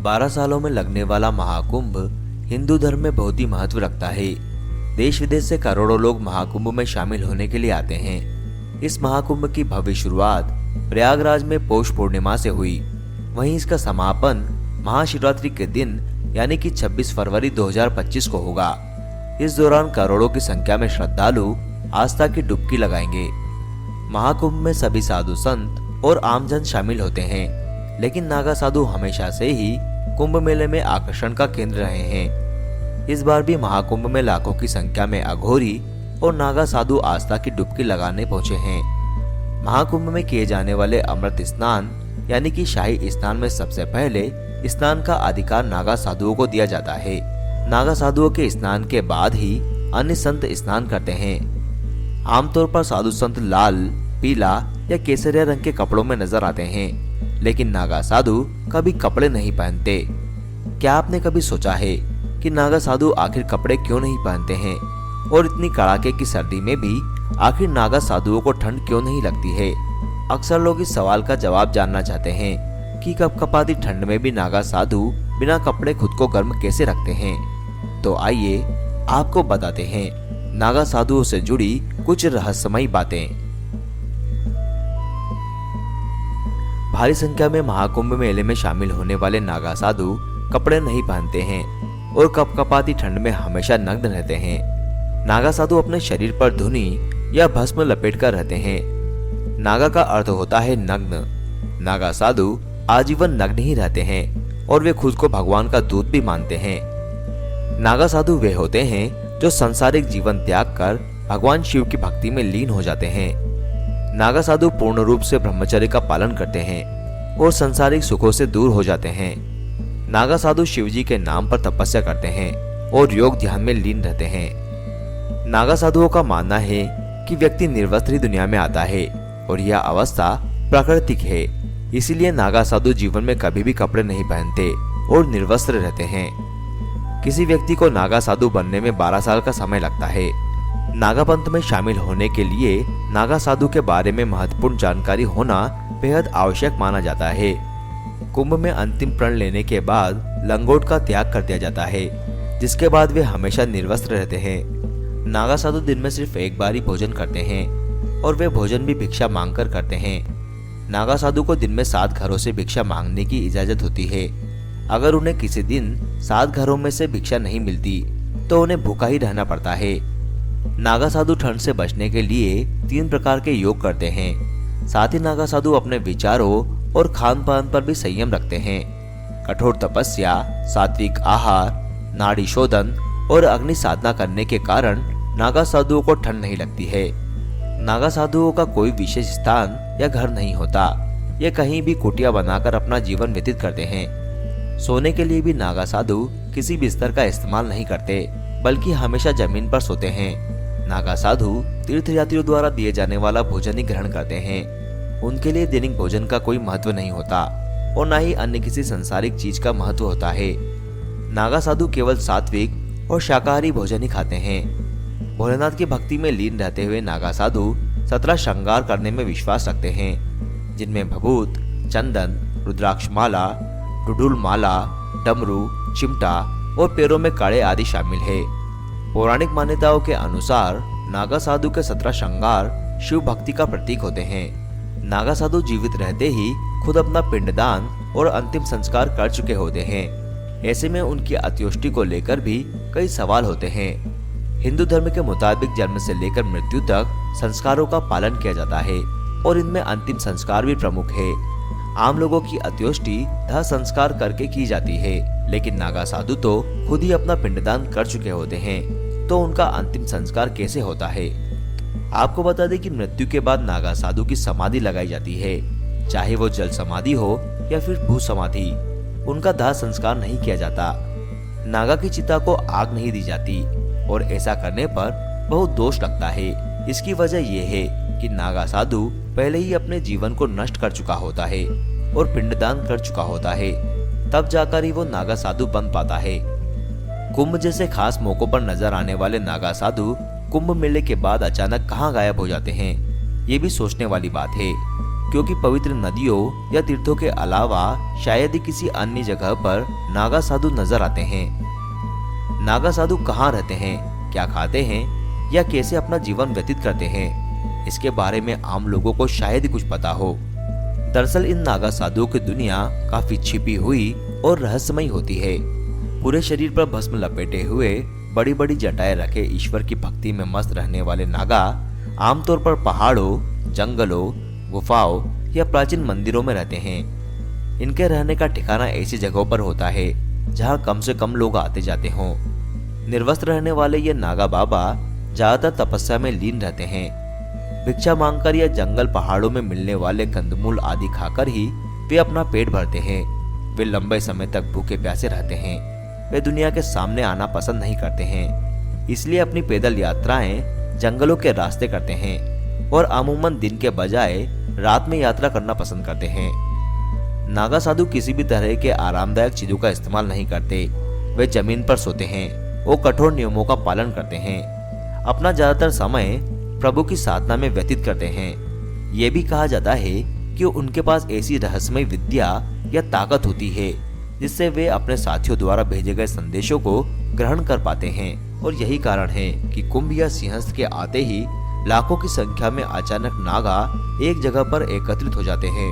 12 सालों में लगने वाला महाकुंभ हिंदू धर्म में बहुत ही महत्व रखता है। देश विदेश से करोड़ों लोग महाकुंभ में शामिल होने के लिए आते हैं। इस महाकुंभ की भव्य शुरुआत प्रयागराज में पौष पूर्णिमा से हुई। वहीं इसका समापन महाशिवरात्रि के दिन यानी कि 26 फरवरी 2025 को होगा। इस दौरान करोड़ों की संख्या में श्रद्धालु आस्था की डुबकी लगाएंगे। महाकुंभ में सभी साधु संत और आमजन शामिल होते हैं, लेकिन नागा साधु हमेशा से ही कुंभ मेले में आकर्षण का केंद्र रहे हैं। इस बार भी महाकुंभ में लाखों की संख्या में अघोरी और नागा साधु आस्था की डुबकी लगाने पहुंचे हैं। महाकुंभ में किए जाने वाले अमृत स्नान यानी कि शाही स्नान में सबसे पहले स्नान का अधिकार नागा साधुओं को दिया जाता है। नागा साधुओं के स्नान के बाद ही अन्य संत स्नान करते हैं। आमतौर पर साधु संत लाल, पीला या केसरिया रंग के कपड़ों में नजर आते हैं, लेकिन नागा साधु कभी कपड़े नहीं पहनते। क्या आपने कभी सोचा है कि नागा साधु आखिर कपड़े क्यों नहीं पहनते हैं और इतनी कड़ाके की सर्दी में भी आखिर नागा साधुओं को ठंड क्यों नहीं लगती है? अक्सर लोग इस सवाल का जवाब जानना चाहते हैं कि कपकपाती ठंड में भी नागा साधु बिना कपड़े खुद को गर्म कैसे रखते हैं। तो आइए आपको बताते हैं नागा साधुओं से जुड़ी कुछ रहस्यमयी बातें। भारी संख्या में महाकुंभ मेले में शामिल होने वाले नागा साधु कपड़े नहीं पहनते हैं और कपकपाती ठंड में हमेशा नग्न रहते हैं। नागा साधु अपने शरीर पर धुनी या भस्म लपेट कर रहते हैं। नागा का अर्थ होता है नग्न। नागा साधु आजीवन नग्न ही रहते हैं और वे खुद को भगवान का दूत भी मानते हैं। नागा साधु वे होते हैं जो सांसारिक जीवन त्याग कर भगवान शिव की भक्ति में लीन हो जाते हैं। नागा साधु पूर्ण रूप से ब्रह्मचर्य का पालन करते हैं और सांसारिक सुखों से दूर हो जाते हैं। नागा साधु शिव जी के नाम पर तपस्या करते हैं और योग ध्यान में लीन रहते हैं। नागा साधुओं का मानना है कि व्यक्ति निर्वस्त्र ही दुनिया में आता है और यह अवस्था प्राकृतिक है। इसीलिए नागा साधु जीवन में कभी भी कपड़े नहीं पहनते और निर्वस्त्र रहते हैं। किसी व्यक्ति को नागा साधु बनने में 12 साल का समय लगता है। नागा पंथ में शामिल होने के लिए नागा साधु के बारे में महत्वपूर्ण जानकारी होना बेहद आवश्यक माना जाता है। कुंभ में अंतिम प्रण लेने के बाद लंगोट का त्याग कर दिया जाता है, जिसके बाद वे हमेशा निर्वस्त्र रहते हैं। नागा साधु दिन में सिर्फ एक बार ही भोजन करते हैं और वे भोजन भी भिक्षा मांगकर करते हैं। नागा साधु को दिन में 7 घरों से भिक्षा मांगने की इजाजत होती है। अगर उन्हें किसी दिन 7 घरों में से भिक्षा नहीं मिलती तो उन्हें भूखा ही रहना पड़ता है। नागा साधु ठंड से बचने के लिए 3 प्रकार के योग करते हैं। साथ ही नागा साधु अपने विचारों और खान पान पर भी संयम रखते हैं। कठोर तपस्या, सात्विक आहार, नाड़ी शोधन और अग्नि साधना करने के कारण नागा साधुओं को ठंड नहीं लगती है। नागा साधुओं का कोई विशेष स्थान या घर नहीं होता। ये कहीं भी कुटिया बनाकर अपना जीवन व्यतीत करते हैं। सोने के लिए भी नागा साधु किसी बिस्तर का इस्तेमाल नहीं करते, बल्कि हमेशा जमीन पर सोते हैं। नागा साधु तीर्थयात्रियों द्वारा दिए जाने वाला भोजन ही ग्रहण करते हैं। उनके लिए दैनिक भोजन का कोई महत्व नहीं होता और न ही अन्य किसी संसारिक चीज का महत्व होता है। नागा साधु केवल सात्विक और शाकाहारी भोजन ही खाते हैं। भोलेनाथ की भक्ति में लीन रहते हुए नागा साधु 17 श्रृंगार करने में विश्वास रखते हैं, जिनमें भभूत, चंदन, रुद्राक्ष माला, डुडुल माला, डमरू, चिमटा और पैरों में कड़े आदि शामिल है। पौराणिक मान्यताओं के अनुसार नागा साधु के 17 श्रृंगार शिव भक्ति का प्रतीक होते हैं। नागा साधु जीवित रहते ही खुद अपना पिंडदान और अंतिम संस्कार कर चुके होते हैं। ऐसे में उनकी अंत्येष्टि को लेकर भी कई सवाल होते हैं। हिंदू धर्म के मुताबिक जन्म से लेकर मृत्यु तक संस्कारों का पालन किया जाता है और इनमें अंतिम संस्कार भी प्रमुख है। आम लोगों की अंत्येष्टि दाह संस्कार करके की जाती है, लेकिन नागा साधु तो खुद ही अपना पिंडदान कर चुके होते हैं, तो उनका अंतिम संस्कार कैसे होता है? आपको बता दें कि मृत्यु के बाद नागा साधु की समाधि लगाई जाती है, चाहे वो जल समाधि हो या फिर भू समाधि। उनका दाह संस्कार नहीं किया जाता। नागा की चिता को आग नहीं दी जाती और ऐसा करने पर बहुत दोष लगता है। इसकी वजह यह है कि नागा साधु पहले ही अपने जीवन को नष्ट कर चुका होता है और पिंडदान कर चुका होता है, तब जाकर ही वो नागा साधु बन पाता है। कुंभ जैसे खास मौकों पर नजर आने वाले नागा साधु कुंभ मेले के बाद अचानक कहां गायब हो जाते हैं, ये भी सोचने वाली बात है। क्योंकि पवित्र नदियों या तीर्थों के अलावा शायद ही किसी अन्य जगह पर नागा साधु नजर आते हैं। नागा साधु कहाँ रहते हैं, क्या खाते हैं या कैसे अपना जीवन व्यतीत करते हैं, इसके बारे में आम लोगों को शायद ही कुछ पता हो। दरअसल इन नागा साधुओं की दुनिया काफी छिपी हुई और रहस्यमयी होती है। पूरे शरीर पर भस्म लपेटे हुए बड़ी बड़ी जटाएं रखे ईश्वर की भक्ति में मस्त रहने वाले नागा आमतौर पर पहाड़ों, जंगलों, गुफाओं या प्राचीन मंदिरों में रहते हैं। इनके रहने का ठिकाना ऐसी जगहों पर होता है जहां कम से कम लोग आते जाते हों। निर्वस्त्र रहने वाले ये नागा बाबा ज्यादातर तपस्या में लीन रहते हैं। भिक्षा मांगकर या जंगल पहाड़ों में मिलने वाले कंदमूल आदि खाकर ही वे अपना पेट भरते हैं। वे लंबे समय तक भूखे प्यासे रहते हैं। वे दुनिया के सामने आना पसंद नहीं करते हैं, इसलिए अपनी पैदल यात्राएं जंगलों के रास्ते करते हैं और अमूमन दिन के बजाय रात में यात्रा करना पसंद करते हैं। नागा साधु किसी भी तरह के आरामदायक चीजों का इस्तेमाल नहीं करते। वे जमीन पर सोते हैं और कठोर नियमों का पालन करते हैं। अपना ज्यादातर समय प्रभु की साधना में व्यतीत करते हैं। ये भी कहा जाता है कि उनके पास ऐसी रहस्यमय विद्या या ताकत होती है जिससे वे अपने साथियों द्वारा भेजे गए संदेशों को ग्रहण कर पाते हैं। और यही कारण है कि कुंभ या सिंहस्थ के आते ही लाखों की संख्या में अचानक नागा एक जगह पर एकत्रित हो जाते हैं।